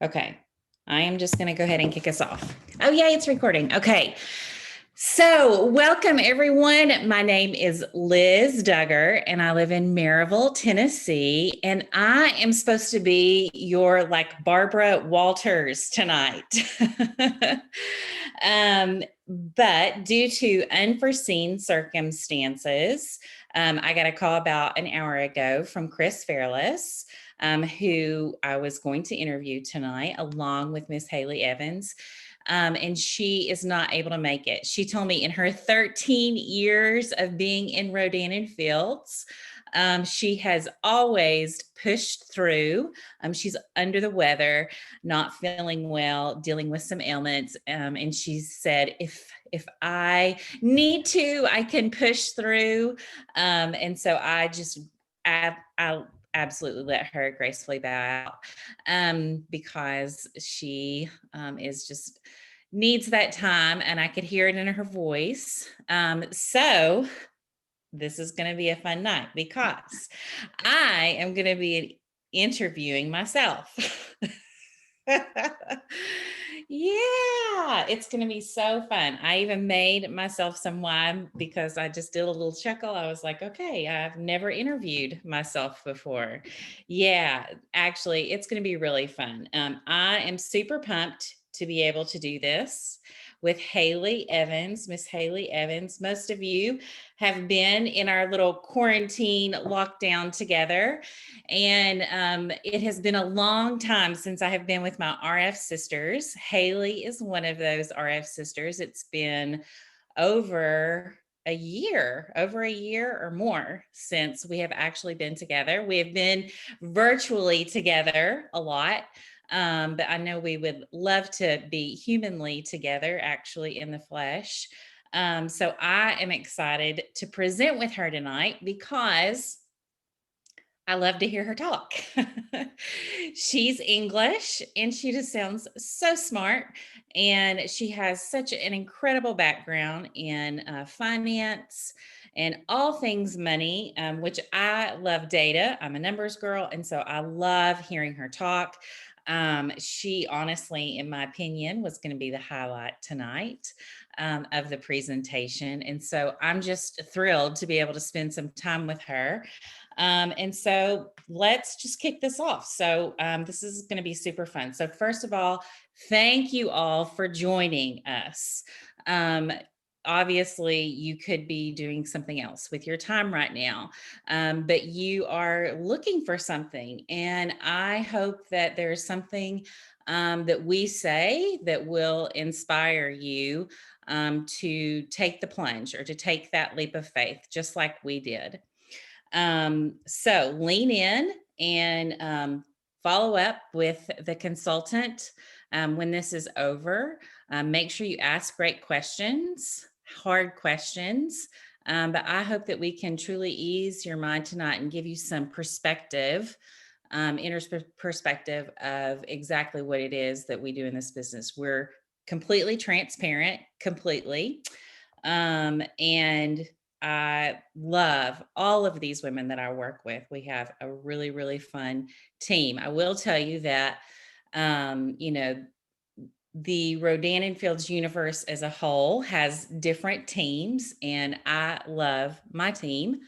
Okay, I am just going to go ahead and kick us off. Oh, yeah, it's recording. Okay. So, welcome everyone. My name is Liz Duggar, and I live in Maryville, Tennessee. And I am supposed to be your like Barbara Walters tonight. But due to unforeseen circumstances, I got a call about an hour ago from Chris Fairless, who I was going to interview tonight, along with Miss Haley Evans. And she is not able to make it. She told me in her 13 years of being in Rodan and Fields, she has always pushed through. She's under the weather, not feeling well, dealing with some ailments. And she said, if I need to, I can push through. And so I'll absolutely let her gracefully bow out, because she is just needs that time, and I could hear it in her voice. So this is going to be a fun night because I am going to be interviewing myself. Yeah, it's going to be so fun. I even made myself some wine because I just did a little chuckle. I was like, okay, I've never interviewed myself before. Yeah, actually, it's going to be really fun. I am super pumped to be able to do this with Haley Evans, Miss Haley Evans. Most of you have been in our little quarantine lockdown together. And it has been a long time since I have been with my RF sisters. Haley is one of those RF sisters. It's been over a year or more since we have actually been together. We have been virtually together a lot. But I know we would love to be humanly together, actually in the flesh. So I am excited to present with her tonight because I love to hear her talk. She's English and she just sounds so smart. And she has such an incredible background in finance and all things money, which I love data. I'm a numbers girl. And so I love hearing her talk. She honestly, in my opinion, was going to be the highlight tonight of the presentation. And so I'm just thrilled to be able to spend some time with her. And so let's just kick this off. So this is going to be super fun. So first of all, thank you all for joining us. Obviously, you could be doing something else with your time right now, but you are looking for something. And I hope that there's something that we say that will inspire you to take the plunge or to take that leap of faith, just like we did. So lean in and follow up with the consultant when this is over. Make sure you ask great questions, hard questions. But I hope that we can truly ease your mind tonight and give you some perspective, inner perspective of exactly what it is that we do in this business. We're completely transparent, completely. And I love all of these women that I work with. We have a really, really fun team. I will tell you that, you know, the Rodan and Fields universe as a whole has different teams, and I love my team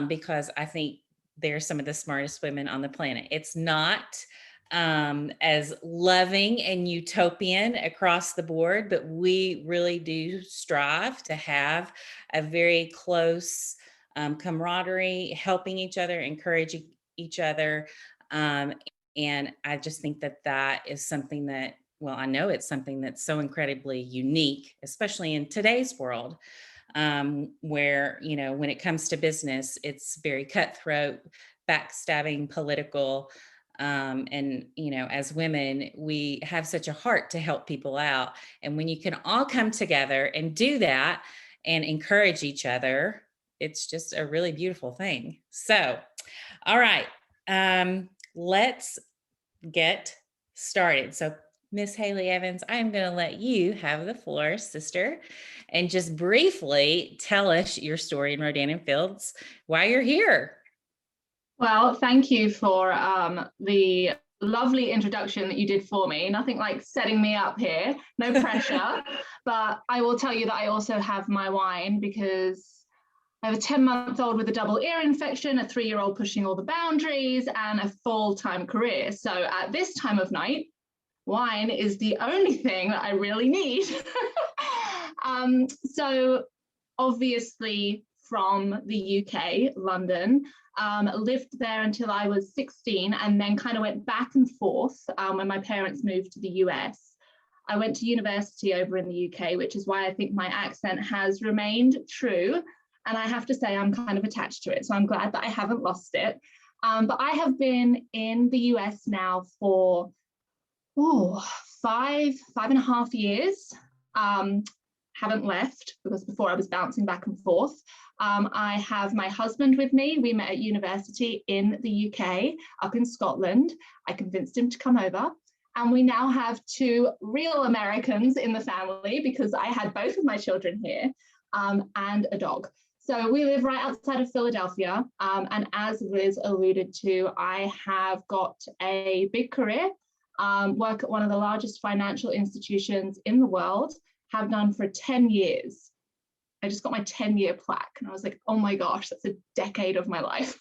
because I think they're some of the smartest women on the planet. It's not as loving and utopian across the board, but we really do strive to have a very close camaraderie, helping each other, encouraging each other. Um, and I just think that that is something that, well, I know it's something that's so incredibly unique, especially in today's world, where, you know, when it comes to business, it's very cutthroat, backstabbing, political. And, you know, as women, we have such a heart to help people out. And when you can all come together and do that and encourage each other, it's just a really beautiful thing. So, all right, let's get started. So, Miss Haley Evans, I'm going to let you have the floor, sister, and just briefly tell us your story in Rodan and Fields, why you're here. Well, thank you for the lovely introduction that you did for me. Nothing like setting me up here, no pressure. But I will tell you that I also have my wine because I have a 10-month-old with a double ear infection, a 3-year-old pushing all the boundaries, and a full-time career. So at this time of night, wine is the only thing that I really need. So obviously from the UK, London, lived there until I was 16 and then kind of went back and forth when my parents moved to the US. I went to university over in the UK, which is why I think my accent has remained true. And I have to say, I'm kind of attached to it. So I'm glad that I haven't lost it. But I have been in the US now for 5.5 years. Haven't left because before I was bouncing back and forth. I have my husband with me. We met at university in the UK, up in Scotland. I convinced him to come over. And we now have 2 real Americans in the family because I had both of my children here and a dog. So we live right outside of Philadelphia. And as Liz alluded to, I have got a big career, work at one of the largest financial institutions in the world, have done for 10 years. I just got my 10-year plaque and I was like, oh my gosh, that's a decade of my life.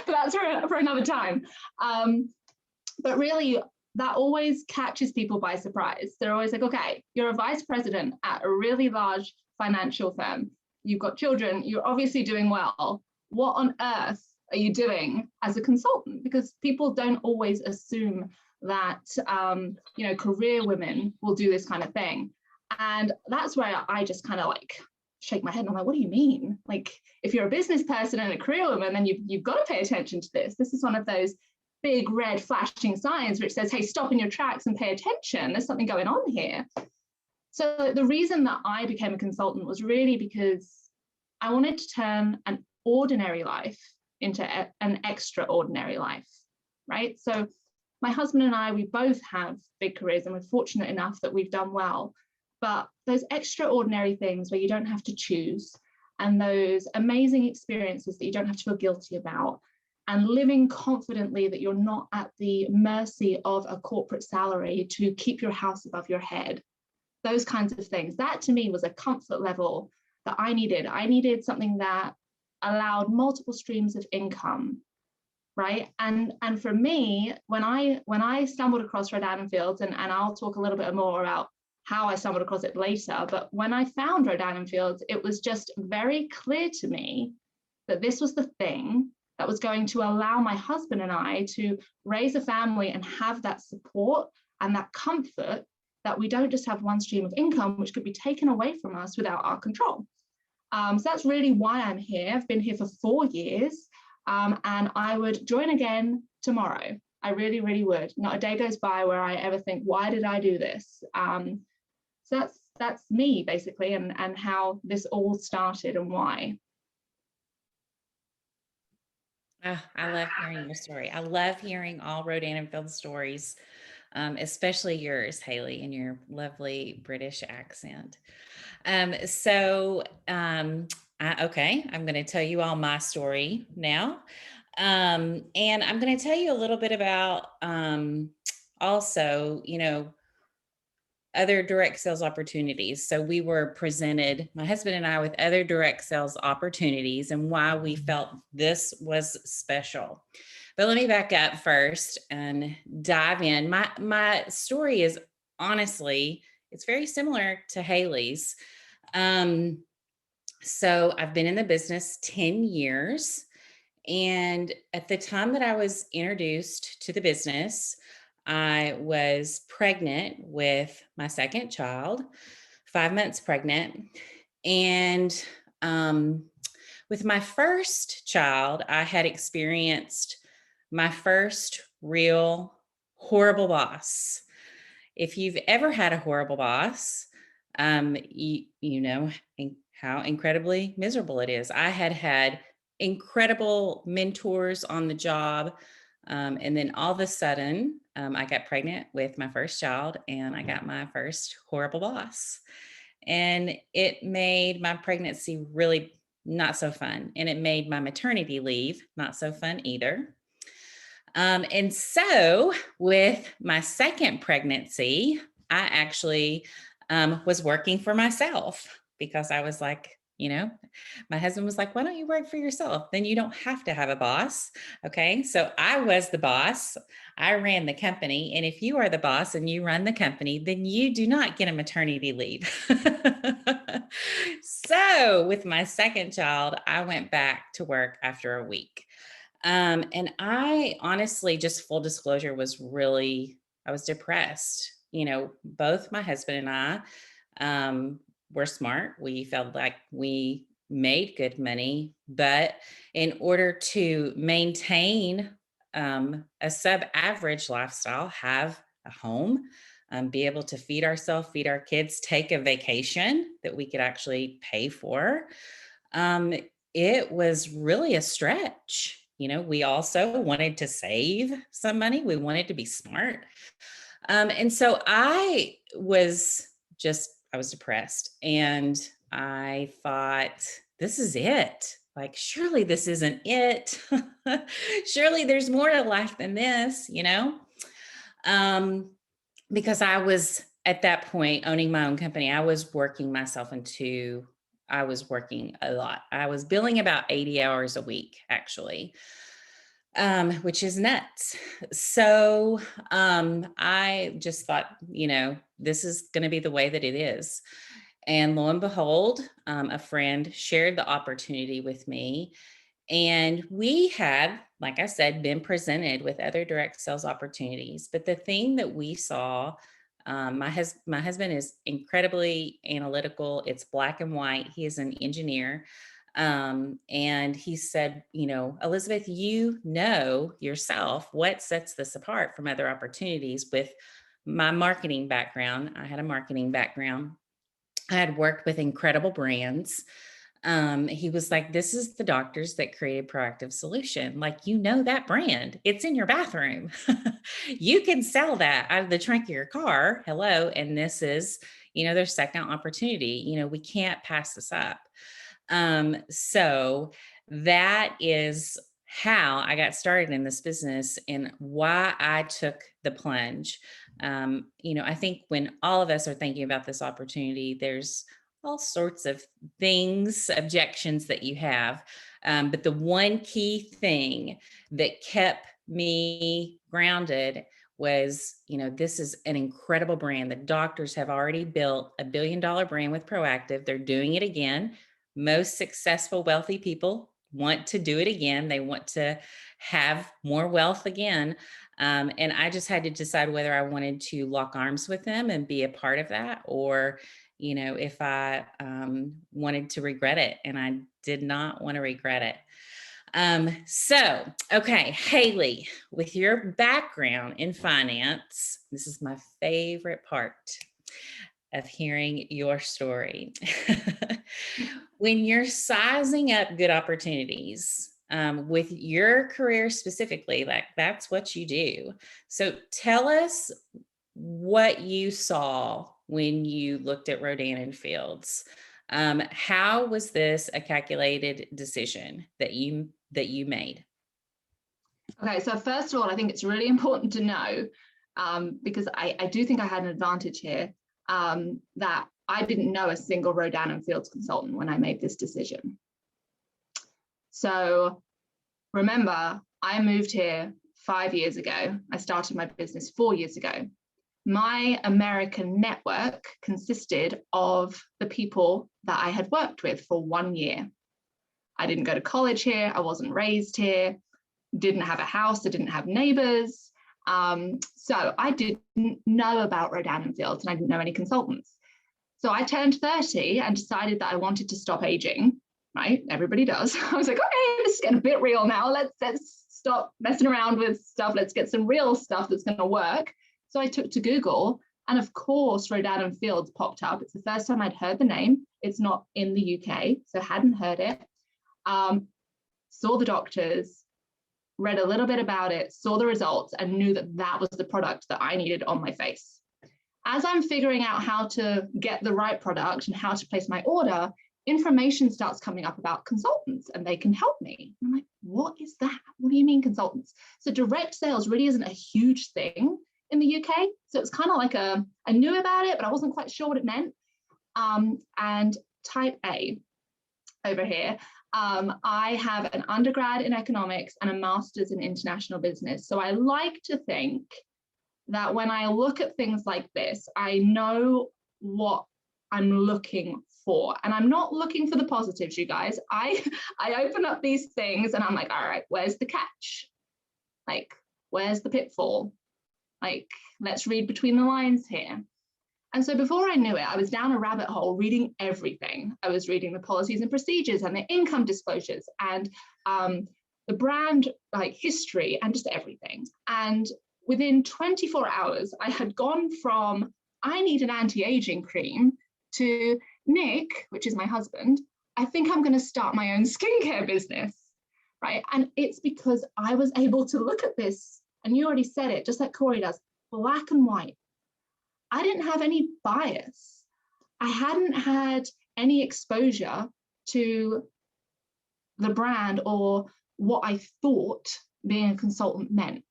But that's for another time. But really, that always catches people by surprise. They're always like, okay, you're a vice president at a really large financial firm. You've got children, you're obviously doing well. What on earth are you doing as a consultant? Because people don't always assume that, career women will do this kind of thing. And that's where I just kind of like shake my head and I'm like, what do you mean? Like, if you're a business person and a career woman, then you've got to pay attention to this. This is one of those big red flashing signs which says, hey, stop in your tracks and pay attention. There's something going on here. So the reason that I became a consultant was really because I wanted to turn an ordinary life into an extraordinary life, right? So my husband and I, we both have big careers and we're fortunate enough that we've done well. But those extraordinary things where you don't have to choose and those amazing experiences that you don't have to feel guilty about and living confidently that you're not at the mercy of a corporate salary to keep your house above your head, those kinds of things, that to me was a comfort level that I needed. I needed something that allowed multiple streams of income, right? And for me, when I stumbled across Rodan & Fields, and I'll talk a little bit more about how I stumbled across it later, but when I found Rodan & Fields, it was just very clear to me that this was the thing that was going to allow my husband and I to raise a family and have that support and that comfort that we don't just have one stream of income, which could be taken away from us without our control. So that's really why I'm here. I've been here for 4 years, and I would join again tomorrow. I really, really would. Not a day goes by where I ever think, why did I do this? So that's me basically, and how this all started and why. Oh, I love hearing your story. I love hearing all Rodan & Fields stories, especially yours, Haley, and your lovely British accent. Okay, I'm going to tell you all my story now. And I'm going to tell you a little bit about also, other direct sales opportunities. So we were presented, my husband and I, with other direct sales opportunities and why we felt this was special. But let me back up first and dive in. My story is honestly, it's very similar to Haley's. So I've been in the business 10 years. And at the time that I was introduced to the business, I was pregnant with my second child, 5 months pregnant. And with my first child, I had experienced my first real horrible boss. If you've ever had a horrible boss, you know how incredibly miserable it is. I had incredible mentors on the job. And then all of a sudden, I got pregnant with my first child and I got my first horrible boss. And it made my pregnancy really not so fun. And it made my maternity leave not so fun either. And so with my second pregnancy, I actually was working for myself because I was like, my husband was like, why don't you work for yourself? Then you don't have to have a boss. Okay. So I was the boss. I ran the company. And if you are the boss and you run the company, then you do not get a maternity leave. So with my second child, I went back to work after a week. And I honestly, just full disclosure, I was depressed. Both my husband and I were smart. We felt like we made good money, but in order to maintain a sub average lifestyle, have a home, be able to feed ourselves, feed our kids, take a vacation that we could actually pay for, um, it was really a stretch. We also wanted to save some money. We wanted to be smart. And so I was depressed and I thought, this is it. Like, surely this isn't it. Surely there's more to life than this. Um, because I was at that point owning my own company. I was working a lot. I was billing about 80 hours a week, actually, which is nuts. So I just thought, this is going to be the way that it is. And lo and behold, a friend shared the opportunity with me. And we had, like I said, been presented with other direct sales opportunities. But the thing that we saw, my husband is incredibly analytical. It's black and white. He is an engineer. And he said, Elizabeth, you know yourself what sets this apart from other opportunities. With my marketing background, I had a marketing background. I had worked with incredible brands. He was like, this is the doctors that created Proactive Solution. Like, that brand, it's in your bathroom. You can sell that out of the trunk of your car. Hello. And this is, their second opportunity. We can't pass this up. So that is how I got started in this business and why I took the plunge. I think when all of us are thinking about this opportunity, there's all sorts of things, objections that you have. But the one key thing that kept me grounded was, this is an incredible brand. The doctors have already built a $1 billion brand with Proactive. They're doing it again. Most successful, wealthy people want to do it again. They want to have more wealth again. And I just had to decide whether I wanted to lock arms with them and be a part of that, or, if I wanted to regret it. And I did not want to regret it. Okay, Haley, with your background in finance, this is my favorite part of hearing your story. When you're sizing up good opportunities, with your career specifically, like that's what you do. So tell us what you saw when you looked at Rodan and Fields. How was this a calculated decision that you made? Okay, so first of all, I think it's really important to know, because I do think I had an advantage here, that I didn't know a single Rodan and Fields consultant when I made this decision. So remember, I moved here 5 years ago. I started my business 4 years ago. My American network consisted of the people that I had worked with for 1 year. I didn't go to college here. I wasn't raised here, didn't have a house. I didn't have neighbors. So I didn't know about Rodan and Fields, and I didn't know any consultants. So I turned 30 and decided that I wanted to stop aging, right? Everybody does. I was like, okay, this is getting a bit real now. Let's stop messing around with stuff. Let's get some real stuff that's going to work. So I took to Google, and of course, Rodan and Fields popped up. It's the first time I'd heard the name. It's not in the UK, so hadn't heard it. Saw the doctors, read a little bit about it, saw the results, and knew that that was the product that I needed on my face. As I'm figuring out how to get the right product and how to place my order, information starts coming up about consultants and they can help me. I'm like, what is that? What do you mean consultants? So direct sales really isn't a huge thing in the UK. So it's kind of like I knew about it, but I wasn't quite sure what it meant. And type A over here, I have an undergrad in economics and a master's in international business. So I like to think that when I look at things like this, I know what I'm looking for. And I'm not looking for the positives, you guys. I open up these things and I'm like, all right, where's the catch? Like, where's the pitfall? Like, let's read between the lines here. And so before I knew it, I was down a rabbit hole reading everything. I was reading the policies and procedures and the income disclosures and the brand like history and just everything. And within 24 hours, I had gone from, I need an anti-aging cream to Nick, which is my husband, I think I'm going to start my own skincare business, right? And it's because I was able to look at this, and you already said it, just like Corey does, black and white. I didn't have any bias. I hadn't had any exposure to the brand or what I thought being a consultant meant.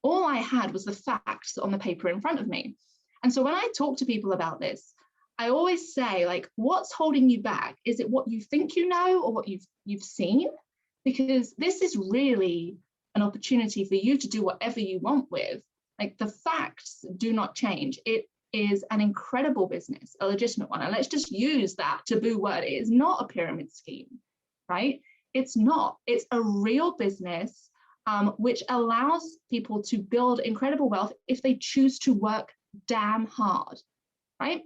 All I had was the facts on the paper in front of me. And so when I talk to people about this, I always say, like, what's holding you back? Is it what you think you know or what you've seen? Because this is really an opportunity for you to do whatever you want with. Like, the facts do not change. It is an incredible business, a legitimate one. And let's just use that taboo word. It is not a pyramid scheme, right? It's not. It's a real business which allows people to build incredible wealth if they choose to work damn hard, right?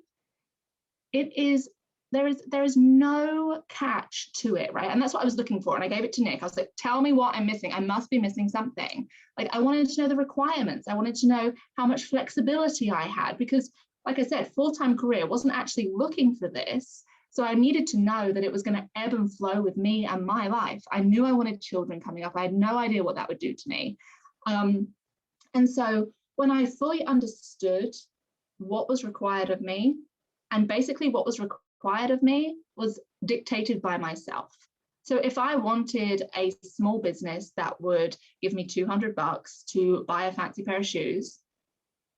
There is no catch to it, right? And that's what I was looking for. And I gave it to Nick. I was like, tell me what I'm missing. I must be missing something. Like, I wanted to know the requirements. I wanted to know how much flexibility I had, because like I said, full-time career, wasn't actually looking for this. So I needed to know that it was going to ebb and flow with me and my life. I knew I wanted children coming up. I had no idea what that would do to me. And so when I fully understood what was required of me, and basically what was required of me was dictated by myself. So if I wanted a small business that would give me $200 to buy a fancy pair of shoes,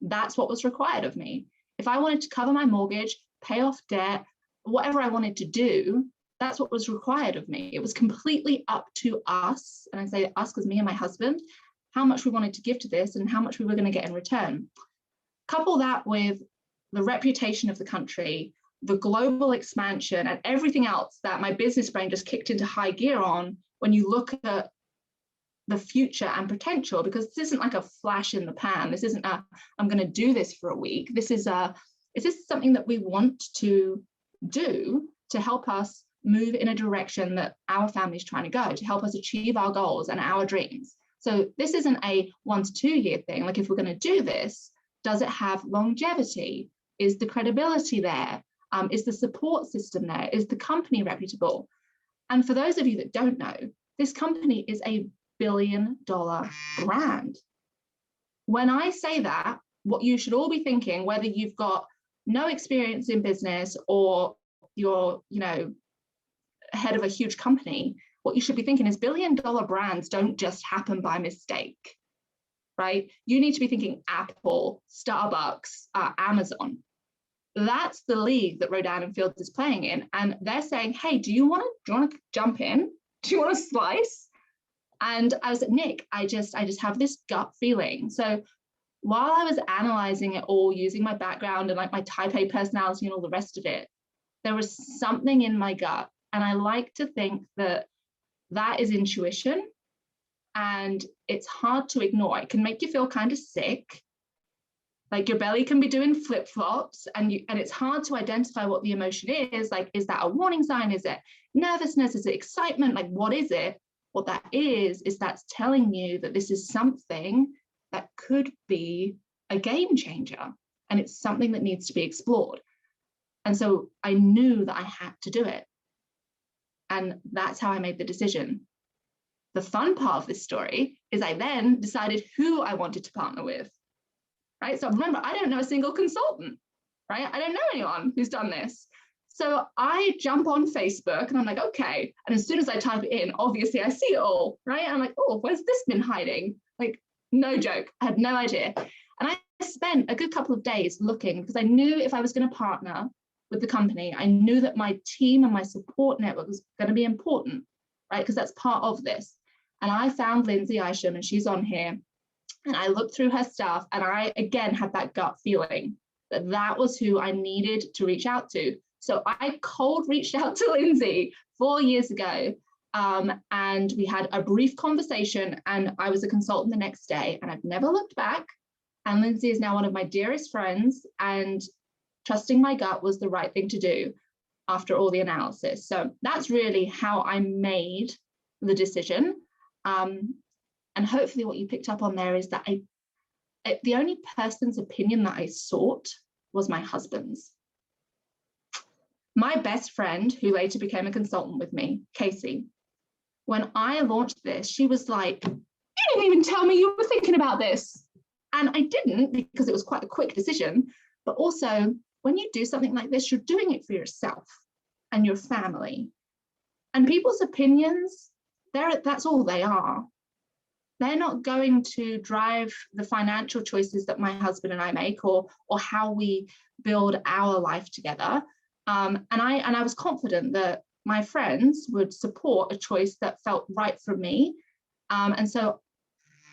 that's what was required of me. If I wanted to cover my mortgage, pay off debt, whatever I wanted to do, that's what was required of me. It was completely up to us, and I say us because me and my husband, how much we wanted to give to this and how much we were going to get in return. Couple that with the reputation of the country, the global expansion, and everything else that my business brain just kicked into high gear on when you look at the future and potential, because this isn't like a flash in the pan. This isn't I'm going to do this for a week. This is something that we want to do to help us move in a direction that our family's trying to go, to help us achieve our goals and our dreams. So this isn't a 1 to 2 year thing. Like, if we're going to do this, does it have longevity? Is the credibility there? Is the support system there? Is the company reputable? And for those of you that don't know, this company is a $1 billion brand. When I say that, what you should all be thinking, whether you've got no experience in business or you're, head of a huge company, what you should be thinking is $1 billion brands don't just happen by mistake, right? You need to be thinking Apple, Starbucks, Amazon. That's the league that Rodan & Fields is playing in. And they're saying, hey, do you want to jump in? Do you want to slice? And I was like, Nick, I just have this gut feeling. So while I was analyzing it all using my background and like my type A personality and all the rest of it, there was something in my gut. And I like to think that that is intuition, and it's hard to ignore. It can make you feel kind of sick. Like, your belly can be doing flip-flops, and it's hard to identify what the emotion is. Like, is that a warning sign? Is it nervousness? Is it excitement? Like, what is it? What that is that's telling you that this is something that could be a game changer, and it's something that needs to be explored. And so I knew that I had to do it. And that's how I made the decision. The fun part of this story is I then decided who I wanted to partner with. Right? So remember, I don't know a single consultant, right? I don't know anyone who's done this. So I jump on Facebook and I'm like, okay. And as soon as I type it in, obviously I see it all, right? I'm like, oh, where's this been hiding? Like, no joke. I had no idea. And I spent a good couple of days looking because I knew if I was going to partner with the company, I knew that my team and my support network was going to be important, right? Because that's part of this. And I found Lindsay Isham, and she's on here. And I looked through her stuff, and I, again, had that gut feeling that that was who I needed to reach out to. So I cold reached out to Lindsay 4 years ago. And we had a brief conversation, and I was a consultant the next day, and I've never looked back. And Lindsay is now one of my dearest friends, and trusting my gut was the right thing to do after all the analysis. So that's really how I made the decision. And hopefully what you picked up on there is that the only person's opinion that I sought was my husband's. My best friend, who later became a consultant with me, Casey, when I launched this, she was like, you didn't even tell me you were thinking about this. And I didn't, because it was quite a quick decision. But also, when you do something like this, you're doing it for yourself and your family. And people's opinions, that's all they are. They're not going to drive the financial choices that my husband and I make, or how we build our life together. And I was confident that my friends would support a choice that felt right for me. And so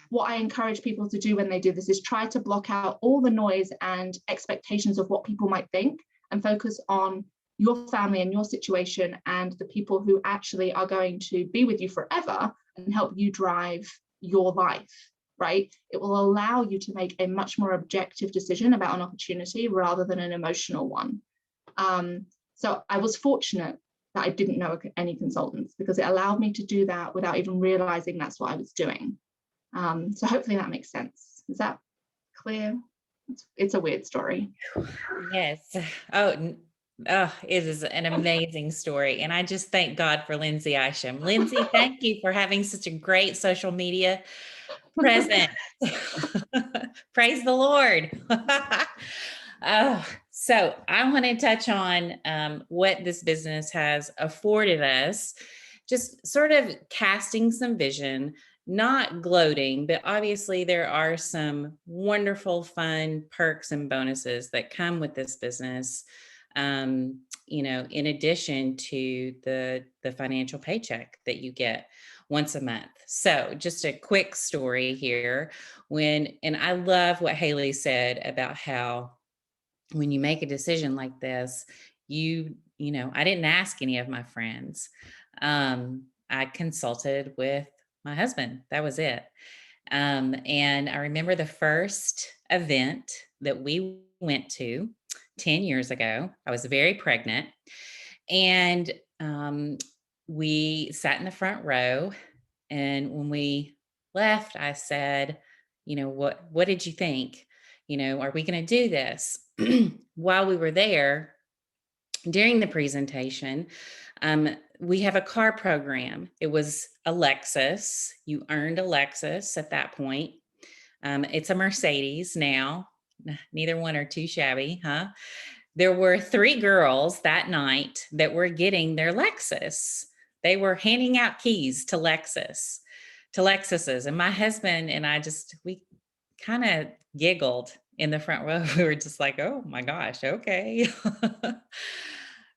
what I encourage people to do when they do this is try to block out all the noise and expectations of what people might think, and focus on your family and your situation and the people who actually are going to be with you forever and help you drive your life, right? It will allow you to make a much more objective decision about an opportunity rather than an emotional one. So I was fortunate that I didn't know any consultants, because it allowed me to do that without even realizing that's what I was doing. So hopefully that makes sense. Is that clear? It's a weird story. Yes. Oh, it is an amazing story. And I just thank God for Lindsay Isham. Lindsay, thank you for having such a great social media presence. Praise the Lord. So I want to touch on what this business has afforded us, just sort of casting some vision, not gloating, but obviously there are some wonderful, fun perks and bonuses that come with this business. In addition to the financial paycheck that you get once a month. So just a quick story here. And I love what Haley said about how when you make a decision like this, I didn't ask any of my friends. I consulted with my husband. That was it. And I remember the first event that we went to 10 years ago. I was very pregnant. And we sat in the front row. And when we left, I said, what did you think? Are we going to do this? While we were there, during the presentation, we have a car program. It was a Lexus. You earned a Lexus at that point. It's a Mercedes now. Neither one are too shabby, huh? There were 3 girls that night that were getting their Lexus. They were handing out keys to Lexuses. And my husband and I we kind of giggled in the front row. We were just like, oh my gosh, okay.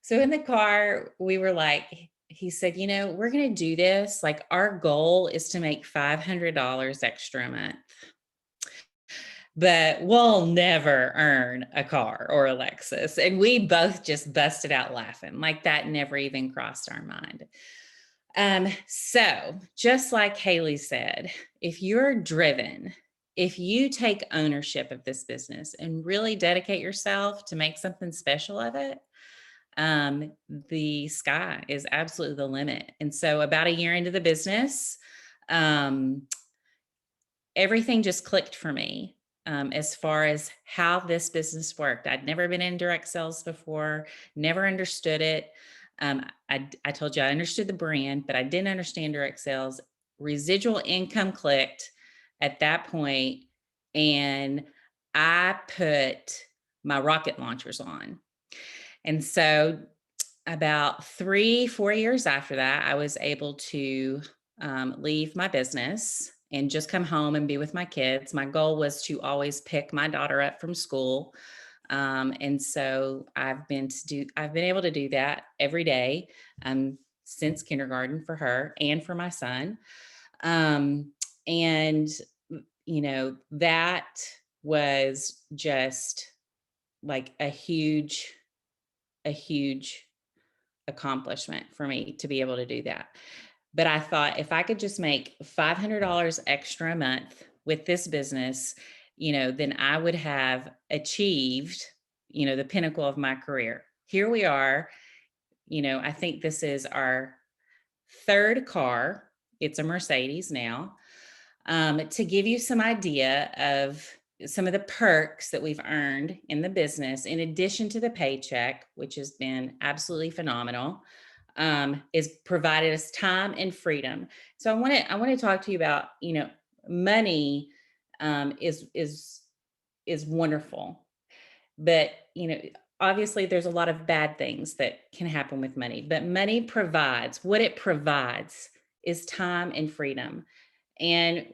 So in the car, we were like, he said, we're going to do this. Like, our goal is to make $500 extra a month, but we'll never earn a car or a Lexus. And we both just busted out laughing. Like, that never even crossed our mind. So just like Haley said, if you're driven, if you take ownership of this business and really dedicate yourself to make something special of it, the sky is absolutely the limit. And so about a year into the business, everything just clicked for me. As far as how this business worked. I'd never been in direct sales before, never understood it. I told you I understood the brand, but I didn't understand direct sales. Residual income clicked at that point, and I put my rocket launchers on. And so about 3-4 years after that, I was able to leave my business and just come home and be with my kids. My goal was to always pick my daughter up from school. And so I've been able to do that every day since kindergarten for her and for my son. Um, and, that was just like a huge accomplishment for me to be able to do that. But I thought if I could just make $500 extra a month with this business, then I would have achieved, the pinnacle of my career. Here we are. I think this is our third car. It's a Mercedes now. To give you some idea of some of the perks that we've earned in the business, in addition to the paycheck, which has been absolutely phenomenal, is provided us time and freedom. So I want to talk to you about, money is wonderful, but obviously there's a lot of bad things that can happen with money. But money provides what it provides is time and freedom. And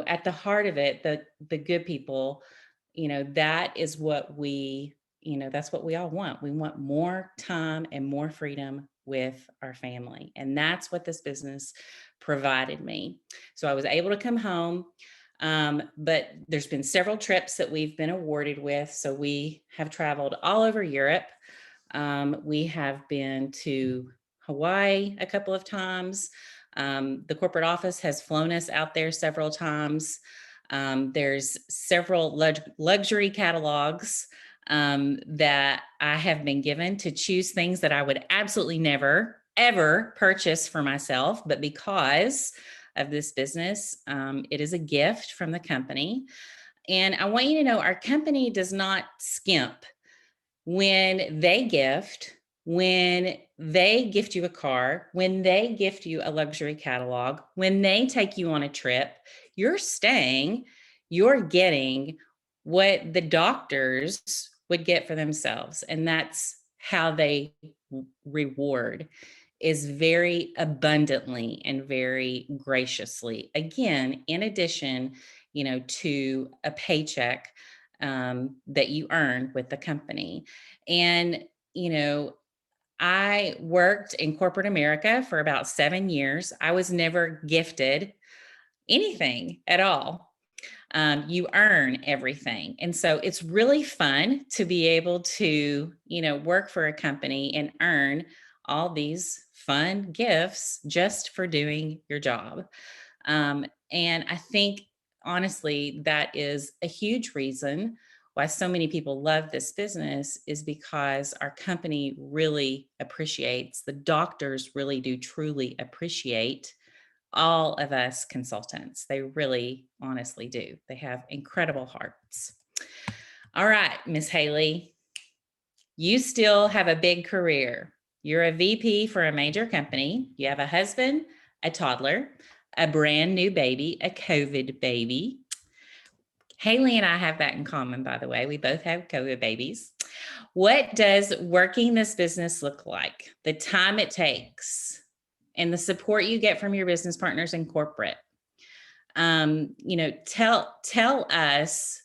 at the heart of it, the good people, that is what that's what we all want. We want more time and more freedom with our family, and that's what this business provided me. So I was able to come home, but there's been several trips that we've been awarded with. So we have traveled all over Europe. We have been to Hawaii a couple of times. The corporate office has flown us out there several times. There's several luxury catalogs that I have been given to choose things that I would absolutely never, ever purchase for myself. But because of this business, it is a gift from the company. And I want you to know our company does not skimp when they gift. When they gift you a car, when they gift you a luxury catalog, when they take you on a trip, you're staying, you're getting what the doctors would get for themselves. And that's how they reward, is very abundantly and very graciously. Again, in addition, to a paycheck that you earn with the company. And, I worked in corporate America for about 7 years. I was never gifted anything at all. You earn everything. And so it's really fun to be able to, work for a company and earn all these fun gifts just for doing your job. And I think, honestly, that is a huge reason why so many people love this business, is because our company really appreciates, the doctors really do truly appreciate all of us consultants. They really honestly do. They have incredible hearts. All right, Miss Haley, you still have a big career. You're a VP for a major company. You have a husband, a toddler, a brand new baby, a COVID baby. Haley and I have that in common, by the way. We both have COVID babies. What does working this business look like? The time it takes and the support you get from your business partners in corporate. Tell us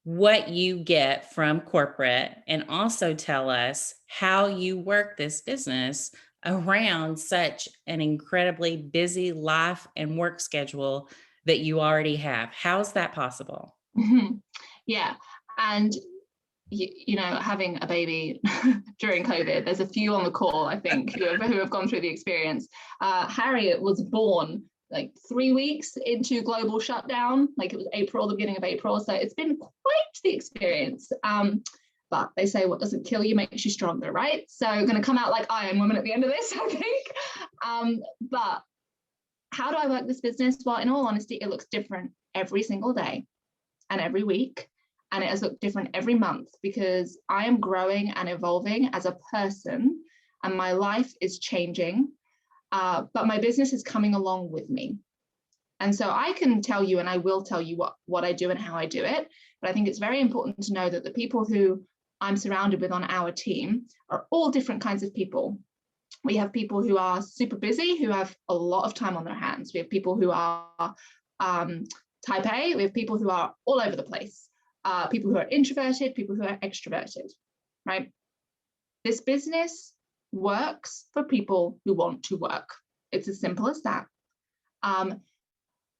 what you get from corporate, and also tell us how you work this business around such an incredibly busy life and work schedule that you already have. How is that possible? Yeah. And having a baby during COVID, there's a few on the call, I think, who have gone through the experience. Harriet was born like 3 weeks into global shutdown, like it was April, the beginning of April. So it's been quite the experience. But they say what doesn't kill you makes you stronger, right? So I'm going to come out like Iron Woman at the end of this, I think. But how do I work this business? Well, in all honesty, it looks different every single day and every week. And it has looked different every month, because I am growing and evolving as a person, and my life is changing, but my business is coming along with me. And so I can tell you, and I will tell you what I do and how I do it. But I think it's very important to know that the people who I'm surrounded with on our team are all different kinds of people. We have people who are super busy, who have a lot of time on their hands. We have people who are type A. We have people who are all over the place. People who are introverted, people who are extroverted, right? This business works for people who want to work. It's as simple as that.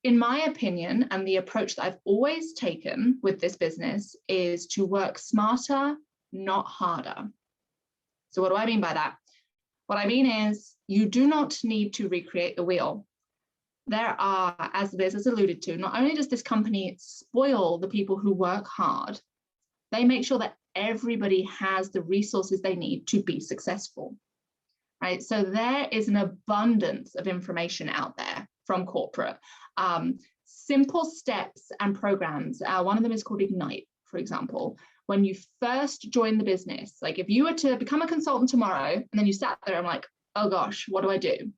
In my opinion, and the approach that I've always taken with this business is to work smarter, not harder. So what do I mean by that? What I mean is you do not need to recreate the wheel. There are, as Liz has alluded to, not only does this company spoil the people who work hard, they make sure that everybody has the resources they need to be successful, right? So there is an abundance of information out there from corporate. Simple steps and programs. One of them is called Ignite, for example. When you first join the business, like if you were to become a consultant tomorrow and then you sat there and like, oh gosh, what do I do?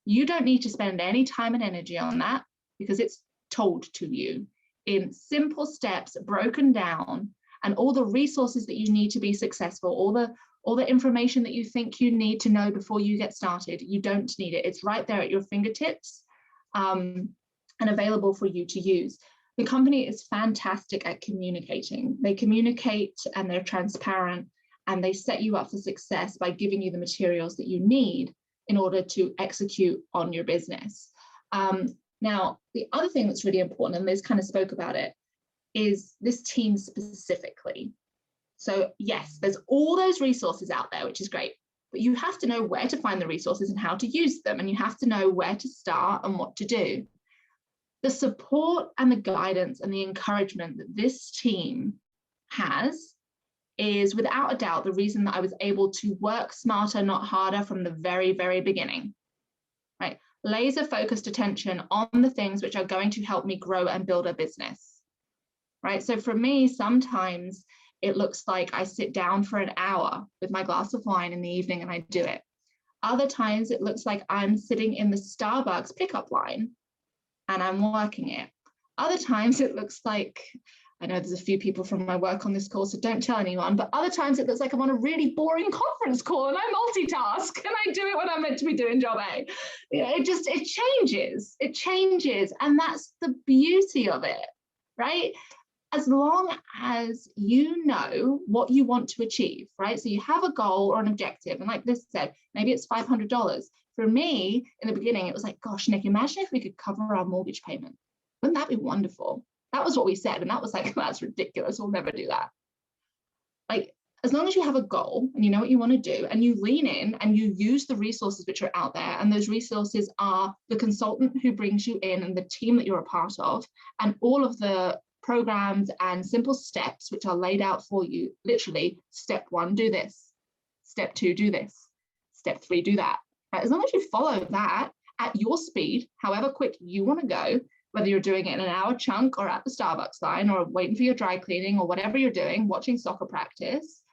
You don't need to spend any time and energy on that because it's told to you in simple steps, broken down, and all the resources that you need to be successful, all the information that you think you need to know before you get started. You don't need it. It's right there at your fingertips and available for you to use. The company is fantastic at communicating. They communicate and they're transparent and they set you up for success by giving you the materials that you need in order to execute on your business. Now, the other thing that's really important, and Liz kind of spoke about it, is this team specifically. So yes, there's all those resources out there, which is great, but you have to know where to find the resources and how to use them. And you have to know where to start and what to do. The support and the guidance and the encouragement that this team has is without a doubt the reason that I was able to work smarter, not harder from the very, very beginning, right? Laser focused attention on the things which are going to help me grow and build a business, right? So for me, sometimes it looks like I sit down for an hour with my glass of wine in the evening and I do it. Other times it looks like I'm sitting in the Starbucks pickup line and I'm working it. Other times it looks like, I know there's a few people from my work on this call, so don't tell anyone, but other times it looks like I'm on a really boring conference call and I multitask and I do it when I'm meant to be doing job A. You know, it changes. And that's the beauty of it, right? As long as you know what you want to achieve, right? So you have a goal or an objective. And like Liz said, maybe it's $500. For me, in the beginning, it was like, gosh, Nick, imagine if we could cover our mortgage payment. Wouldn't that be wonderful? That was what we said. And that was like, that's ridiculous. We'll never do that. Like, as long as you have a goal and you know what you want to do and you lean in and you use the resources which are out there, and those resources are the consultant who brings you in and the team that you're a part of, and all of the programs and simple steps which are laid out for you. Literally, step 1, do this. Step 2, do this. Step 3, do that. Right? As long as you follow that at your speed, however quick you want to go, whether you're doing it in an hour chunk or at the Starbucks line or waiting for your dry cleaning or whatever you're doing, watching soccer practice,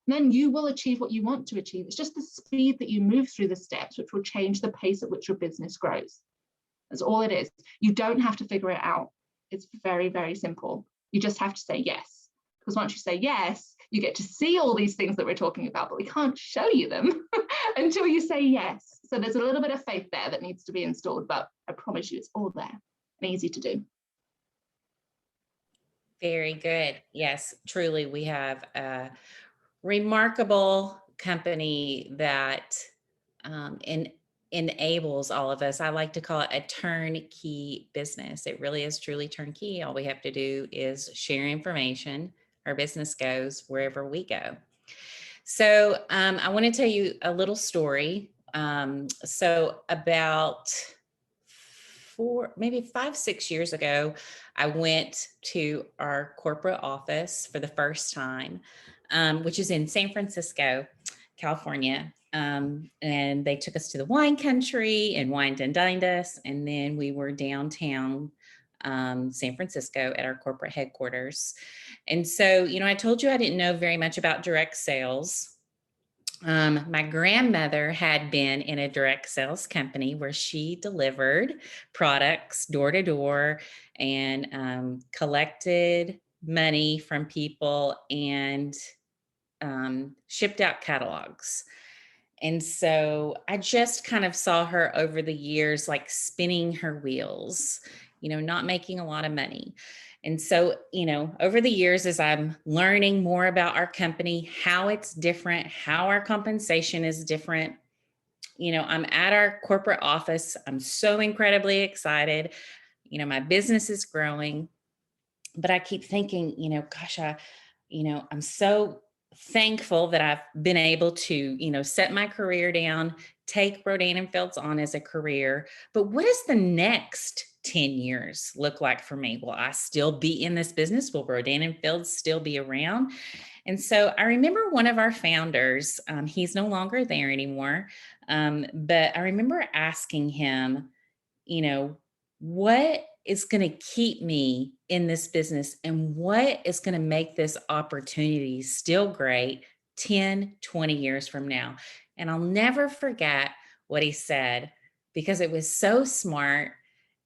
then you will achieve what you want to achieve. It's just the speed that you move through the steps which will change the pace at which your business grows. That's all it is. You don't have to figure it out. It's very, very simple. You just have to say yes. Because once you say yes, you get to see all these things that we're talking about, but we can't show you them until you say yes. So there's a little bit of faith there that needs to be installed, but I promise you it's all there and easy to do. Very good. Yes, truly, we have a remarkable company that enables all of us. I like to call it a turnkey business. It really is truly turnkey. All we have to do is share information. Our business goes wherever we go. So I want to tell you a little story. So about maybe 5-6 years ago, I went to our corporate office for the first time, which is in San Francisco, California. And they took us to the wine country and wined and dined us. And then we were downtown San Francisco at our corporate headquarters. And so, I told you I didn't know very much about direct sales. My grandmother had been in a direct sales company where she delivered products door to door and collected money from people and shipped out catalogs. And so I just kind of saw her over the years, like spinning her wheels, not making a lot of money. And so, over the years, as I'm learning more about our company, how it's different, how our compensation is different, I'm at our corporate office. I'm so incredibly excited. My business is growing, but I keep thinking, gosh, I'm so thankful that I've been able to, set my career down, take Rodan and Fields on as a career. But what does the next 10 years look like for me? Will I still be in this business? Will Rodan and Fields still be around? And so I remember one of our founders, he's no longer there anymore. But I remember asking him, what is going to keep me in this business and what is going to make this opportunity still great 10, 20 years from now? And I'll never forget what he said because it was so smart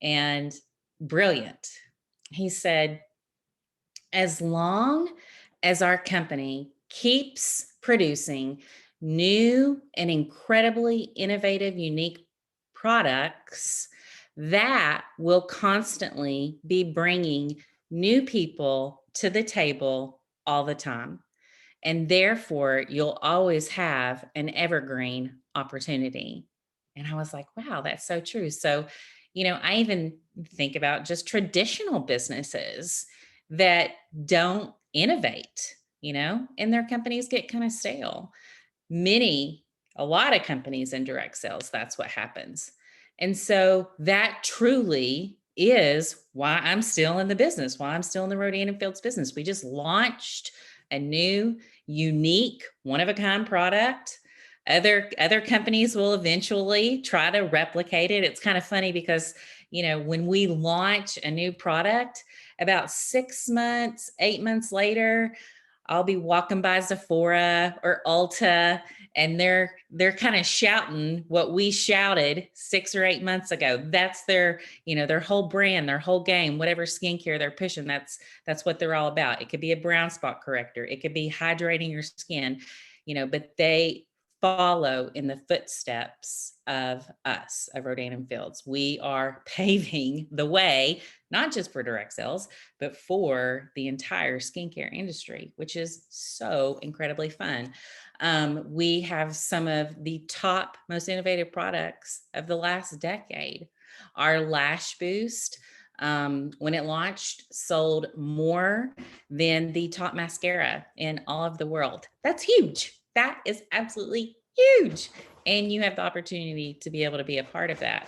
and brilliant. He said, as long as our company keeps producing new and incredibly innovative, unique products, that will constantly be bringing new people to the table all the time. And therefore, you'll always have an evergreen opportunity. And I was like, wow, that's so true. So, I even think about just traditional businesses that don't innovate, and their companies get kind of stale. A lot of companies in direct sales, that's what happens. And so that truly is why I'm still in the business, why I'm still in the Rodan and Fields business. We just launched a new, unique, one of a kind product. Other companies will eventually try to replicate it. It's kind of funny because, when we launch a new product, about 6 months, 8 months later, I'll be walking by Sephora or Ulta, and they're kind of shouting what we shouted 6 or 8 months ago. That's their whole brand, their whole game, whatever skincare they're pushing. That's what they're all about. It could be a brown spot corrector, it could be hydrating your skin, but they follow in the footsteps of us, of Rodan and Fields. We are paving the way, not just for direct sales, but for the entire skincare industry, which is so incredibly fun. We have some of the top, most innovative products of the last decade. Our Lash Boost, when it launched, sold more than the top mascara in all of the world. That's huge. That is absolutely huge. And you have the opportunity to be able to be a part of that.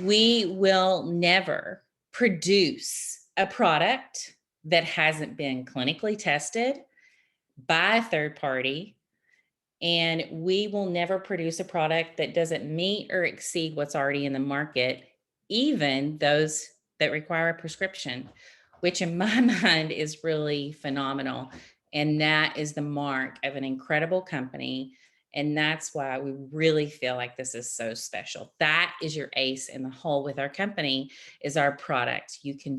We will never produce a product that hasn't been clinically tested by a third party. And we will never produce a product that doesn't meet or exceed what's already in the market, even those that require a prescription, which in my mind is really phenomenal. And that is the mark of an incredible company. And that's why we really feel like this is so special. That is your ace in the hole with our company, is our product. You can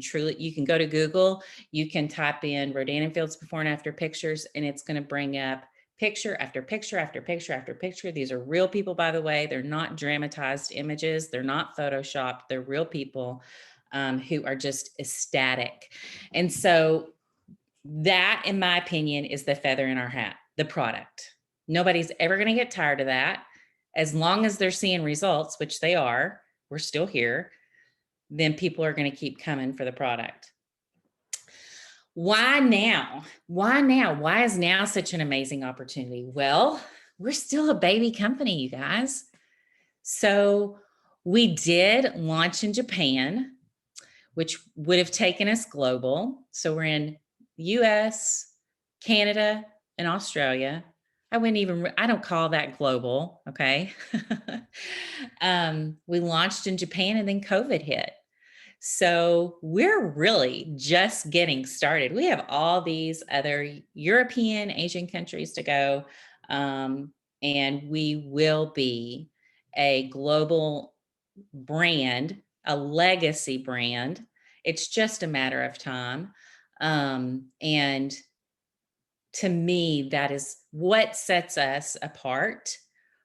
go to Google, you can type in Rodan and Fields before and after pictures, and it's going to bring up picture after picture after picture after picture. These are real people, by the way. They're not dramatized images. They're not photoshopped. They're real people who are just ecstatic. And so that, in my opinion, is the feather in our hat, the product. Nobody's ever going to get tired of that. As long as they're seeing results, which they are, we're still here, then people are going to keep coming for the product. Why now? Why now? Why is now such an amazing opportunity? Well, we're still a baby company, you guys. So we did launch in Japan, which would have taken us global. So we're in US, Canada, and Australia. I don't call that global, okay? We launched in Japan and then COVID hit. So we're really just getting started. We have all these other European, Asian countries to go. And we will be a global brand, a legacy brand. It's just a matter of time. And to me, that is what sets us apart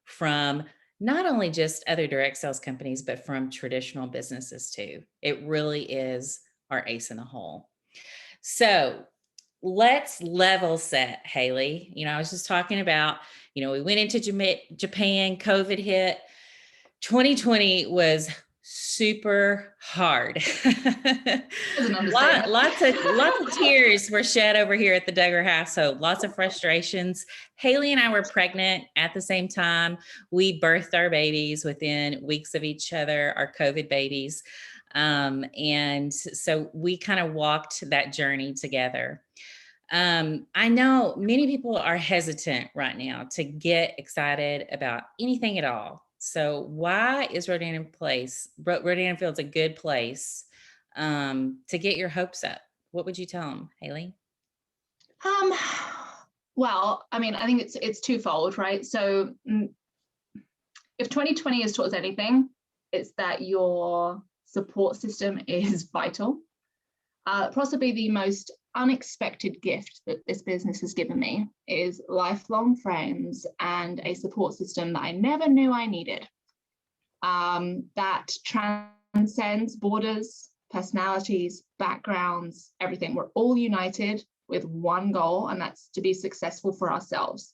from not only just other direct sales companies, but from traditional businesses too. It really is our ace in the hole. So let's level set, Haley. I was just talking about, we went into Japan, COVID hit. 2020 was super hard. That's an understatement. Lots of tears were shed over here at the Duggar household. Lots of frustrations. Haley and I were pregnant at the same time. We birthed our babies within weeks of each other, our COVID babies. And so we kind of walked that journey together. I know many people are hesitant right now to get excited about anything at all. So why is Rodan & Field's a good place to get your hopes up? What would you tell them, Haley? Well, I mean, I think it's twofold, right? So if 2020 has taught us anything, it's that your support system is vital. Possibly the most unexpected gift that this business has given me is lifelong friends and a support system that I never knew I needed. That transcends borders, personalities, backgrounds, everything. We're all united with one goal, and that's to be successful for ourselves.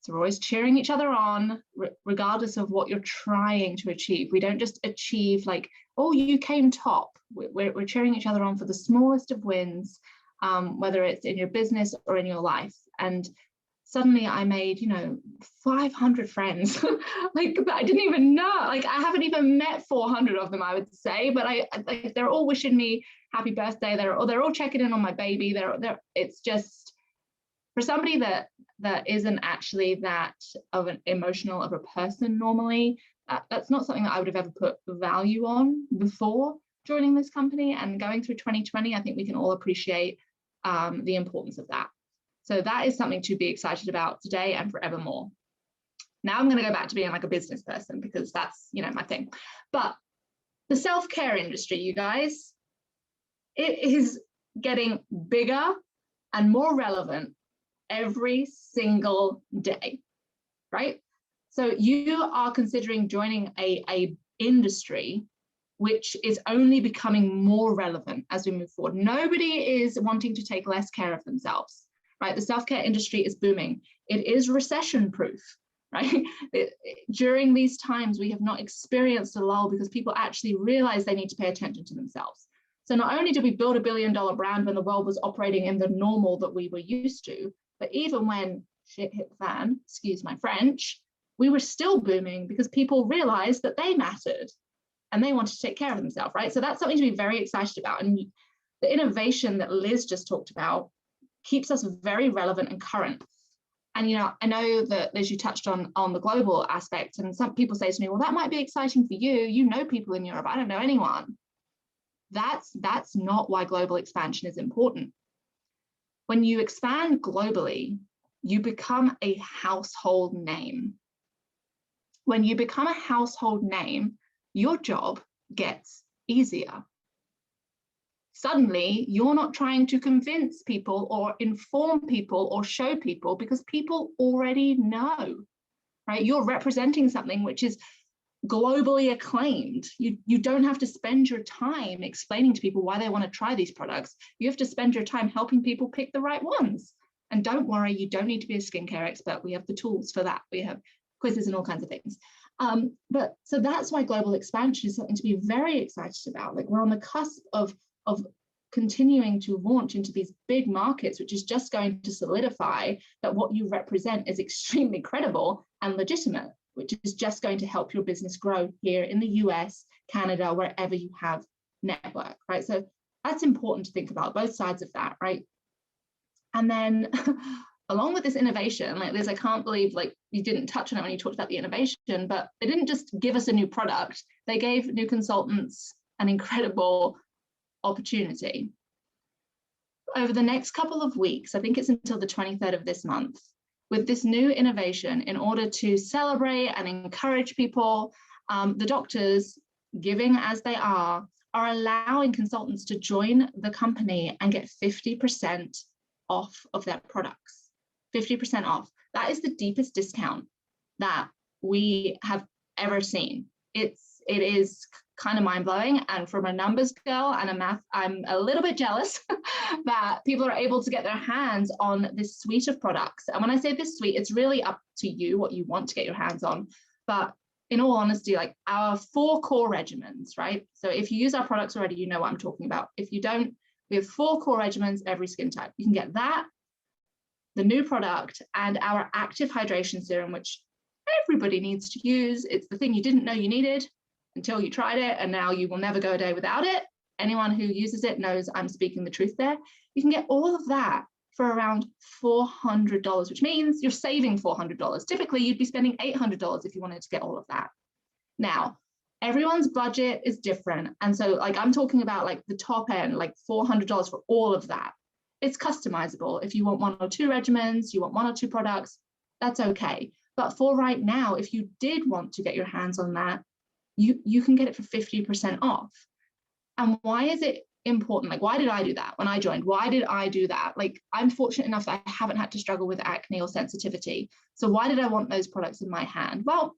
So we're always cheering each other on, regardless of what you're trying to achieve. We don't just achieve like, oh, you came top. We're cheering each other on for the smallest of wins, whether it's in your business or in your life. And suddenly I made, 500 friends, like I didn't even know, like I haven't even met 400 of them, I would say, but they're all wishing me happy birthday. They're all checking in on my baby. It's just, for somebody that isn't actually that of an emotional of a person normally, that's not something that I would have ever put value on before joining this company. And going through 2020, I think we can all appreciate the importance of that. So that is something to be excited about today and forevermore. Now I'm going to go back to being like a business person because that's, my thing. But the self-care industry, you guys, it is getting bigger and more relevant every single day, right? So you are considering joining a industry which is only becoming more relevant as we move forward. Nobody is wanting to take less care of themselves, right? The self-care industry is booming. It is recession-proof, right? During these times, we have not experienced a lull because people actually realize they need to pay attention to themselves. So not only did we build $1 billion brand when the world was operating in the normal that we were used to, but even when shit hit the fan, excuse my French, we were still booming because people realized that they mattered and they wanted to take care of themselves, right? So that's something to be very excited about. And the innovation that Liz just talked about keeps us very relevant and current. And, I know that Liz, you touched on the global aspect, and some people say to me, well, that might be exciting for you. You know people in Europe. I don't know anyone. That's not why global expansion is important. When you expand globally, you become a household name. When you become a household name, your job gets easier. Suddenly, you're not trying to convince people or inform people or show people because people already know, right? You're representing something which is globally acclaimed. You don't have to spend your time explaining to people why they want to try these products. You have to spend your time helping people pick the right ones. And don't worry, you don't need to be a skincare expert. We have the tools for that. We have quizzes and all kinds of things. But so that's why global expansion is something to be very excited about. Like we're on the cusp of continuing to launch into these big markets, which is just going to solidify that what you represent is extremely credible and legitimate, which is just going to help your business grow here in the US, Canada, wherever you have network, right? So that's important to think about, both sides of that, right? And then along with this innovation, like Liz, I can't believe like you didn't touch on it when you talked about the innovation, but they didn't just give us a new product, they gave new consultants an incredible opportunity. Over the next couple of weeks, I think it's until the 23rd of this month, with this new innovation, in order to celebrate and encourage people, the doctors, giving as they are allowing consultants to join the company and get 50% off of their products. 50% off. That is the deepest discount that we have ever seen. It is kind of mind-blowing. And from a numbers girl and a math, I'm a little bit jealous that people are able to get their hands on this suite of products. And when I say this suite, it's really up to you what you want to get your hands on. But in all honesty, like our 4 core regimens, right? So if you use our products already, you know what I'm talking about. If you don't, we have 4 core regimens, every skin type. You can get that, the new product, and our active hydration serum, which everybody needs to use. It's the thing you didn't know you needed until you tried it, and now you will never go a day without it. Anyone who uses it knows I'm speaking the truth there. You can get all of that for around $400, which means you're saving $400. Typically, you'd be spending $800 if you wanted to get all of that. Now, everyone's budget is different. And so like I'm talking about like the top end, like $400 for all of that. It's customizable. If you want 1 or 2 regimens, you want 1 or 2 products, that's okay. But for right now, if you did want to get your hands on that, you can get it for 50% off. And why is it important? Like, why did I do that when I joined? Why did I do that? Like, I'm fortunate enough that I haven't had to struggle with acne or sensitivity. So why did I want those products in my hand? Well,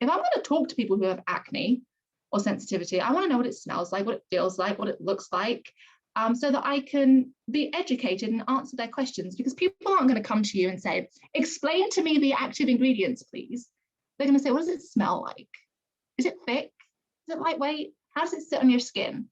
if I'm going to talk to people who have acne or sensitivity, I want to know what it smells like, what it feels like, what it looks like, so that I can be educated and answer their questions, because people aren't going to come to you and say, explain to me the active ingredients, please. They're going to say, what does it smell like? Is it thick? Is it lightweight? How does it sit on your skin?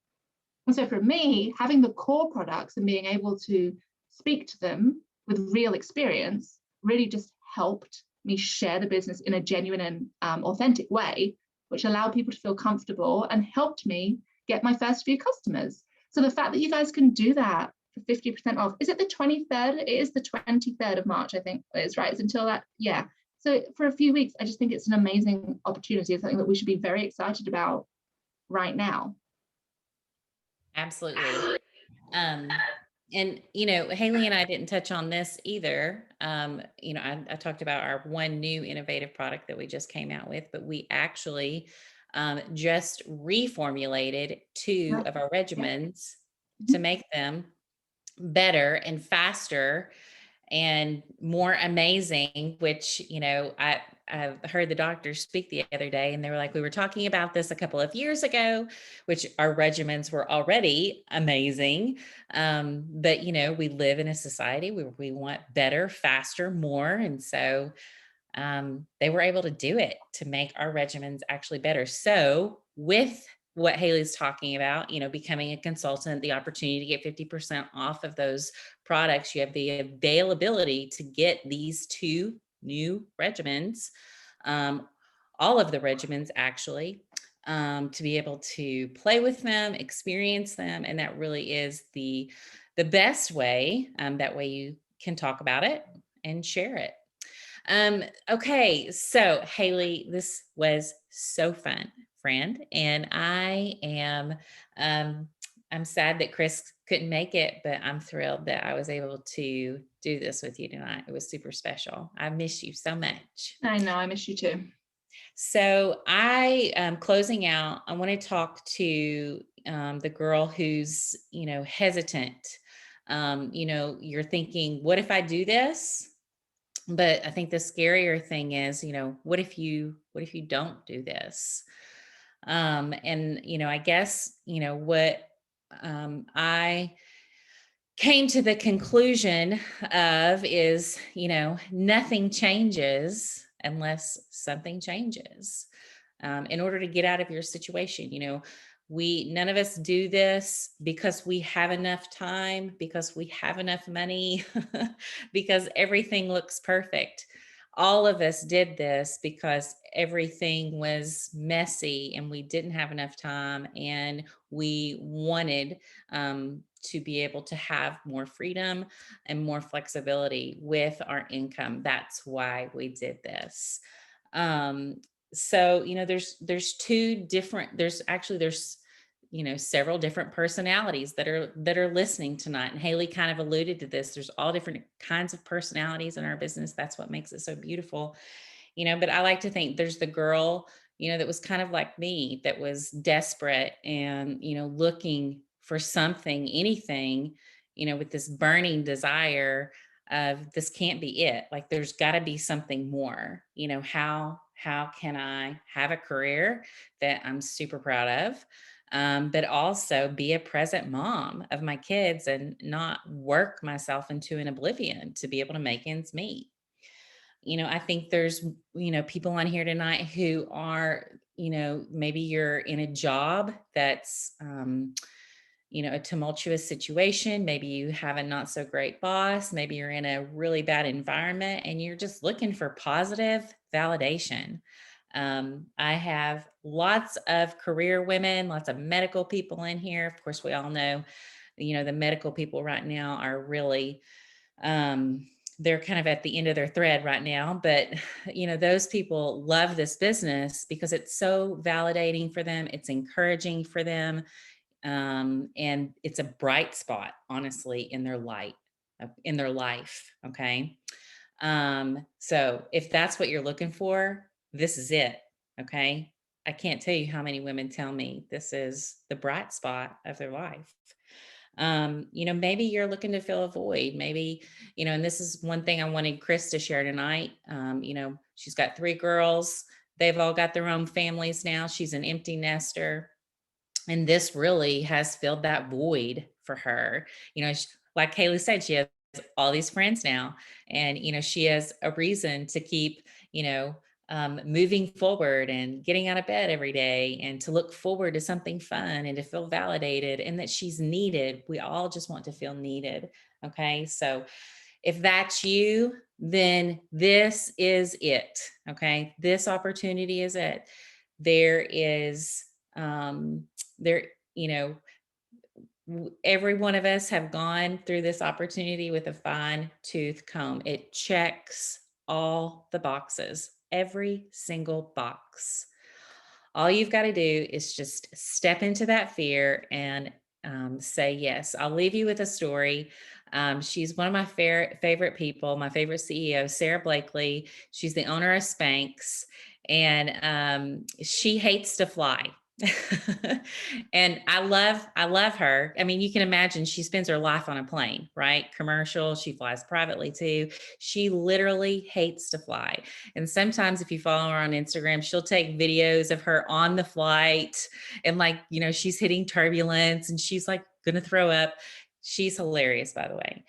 And so for me, having the core products and being able to speak to them with real experience really just helped me share the business in a genuine and authentic way, which allowed people to feel comfortable and helped me get my first few customers. So the fact that you guys can do that for 50% off, is it the 23rd? It is the 23rd of March, I think it is, right? It's until that, yeah. So for a few weeks, I just think it's an amazing opportunity. It's something that we should be very excited about right now. Absolutely. Um, and Haley and I didn't touch on this either. I talked about our one new innovative product that we just came out with, but we actually just reformulated 2 of our regimens to make them better and faster and more amazing, which, I've heard the doctors speak the other day, and they were like, we were talking about this a couple of years ago, which our regimens were already amazing. But, we live in a society where we want better, faster, more. And so they were able to do it to make our regimens actually better. So with what Haley's talking about, becoming a consultant, the opportunity to get 50% off of those products, you have the availability to get these 2 new regimens, all of the regimens actually, to be able to play with them, experience them. And that really is the best way. That way you can talk about it and share it. Okay, so Haley, this was so fun, friend, and I'm sad that Chris couldn't make it, but I'm thrilled that I was able to do this with you tonight. It was super special. I miss you so much. I know, I miss you too. So I closing out, I want to talk to the girl who's hesitant. You're thinking, what if I do this? But I think the scarier thing is, what if you don't do this? And I guess, what I came to the conclusion of is, nothing changes unless something changes. In order to get out of your situation, none of us do this because we have enough time, because we have enough money, because everything looks perfect. All of us did this because everything was messy and we didn't have enough time, and we wanted to be able to have more freedom and more flexibility with our income. That's why we did this. So there's several different personalities that are listening tonight, and Haley kind of alluded to this. There's all different kinds of personalities in our business. That's what makes it so beautiful. But I like to think there's the girl that was kind of like me, that was desperate and looking for something, anything, with this burning desire of this can't be it. Like there's got to be something more. How can I have a career that I'm super proud of, but also be a present mom of my kids and not work myself into an oblivion to be able to make ends meet. I think there's, people on here tonight who are, maybe you're in a job that's, a tumultuous situation. Maybe you have a not so great boss. Maybe you're in a really bad environment and you're just looking for positive validation. I have lots of career women, lots of medical people in here. Of course, we all know, the medical people right now are really, um, they're kind of at the end of their thread right now, but those people love this business because it's so validating for them, it's encouraging for them, and it's a bright spot, honestly, in their life. Okay. So if that's what you're looking for, this is it. Okay. I can't tell you how many women tell me this is the bright spot of their life. Maybe you're looking to fill a void. Maybe, and this is one thing I wanted Chris to share tonight. She's got 3 girls. They've all got their own families now. She's an empty nester. And this really has filled that void for her. Like Kaylee said, she has all these friends now, and she has a reason to keep, moving forward and getting out of bed every day and to look forward to something fun and to feel validated and that she's needed. We all just want to feel needed. Okay. So if that's you, then this is it. Okay. This opportunity is it. There is, there, you know, every one of us have gone through this opportunity with a fine tooth comb. It checks all the boxes, every single box. All you've got to do is just step into that fear and say yes. I'll leave you with a story. She's one of my favorite people, my favorite CEO, Sarah Blakely. She's the owner of Spanx, and she hates to fly. And I love her. I mean, you can imagine she spends her life on a plane, right? Commercial. She flies privately too. She literally hates to fly. And sometimes if you follow her on Instagram, she'll take videos of her on the flight and she's hitting turbulence and she's like going to throw up. She's hilarious, by the way.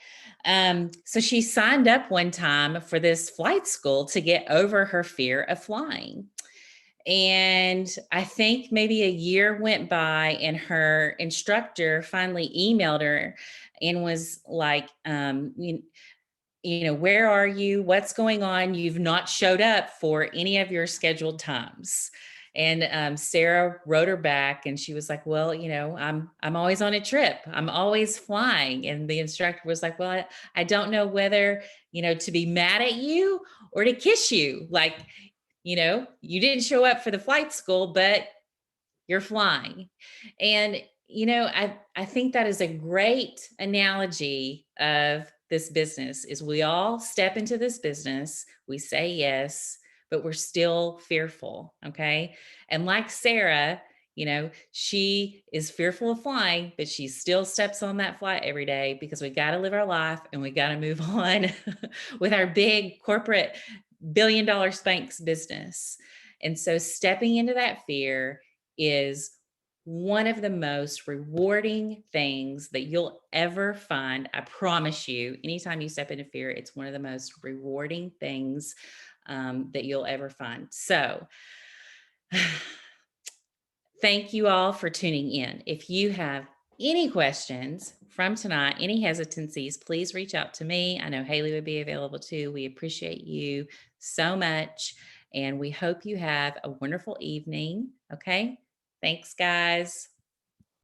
So she signed up one time for this flight school to get over her fear of flying. And I think maybe a year went by and her instructor finally emailed her and was like, where are you? What's going on? You've not showed up for any of your scheduled times. And Sarah wrote her back and she was like, well, I'm always on a trip. I'm always flying. And the instructor was like, well, I don't know whether, to be mad at you or to kiss you. Like, you didn't show up for the flight school, but you're flying. And, I think that is a great analogy of this business is we all step into this business, we say yes, but we're still fearful. Okay. And like Sarah, she is fearful of flying, but she still steps on that flight every day because we got to live our life and we got to move on with our big corporate $1 billion Spanx business. And so stepping into that fear is one of the most rewarding things that you'll ever find. I promise you, anytime you step into fear, it's one of the most rewarding things that you'll ever find. So, thank you all for tuning in. If you have any questions from tonight, any hesitancies, please reach out to me. I know Haley would be available too. We appreciate you so much. And we hope you have a wonderful evening. Okay. Thanks, guys.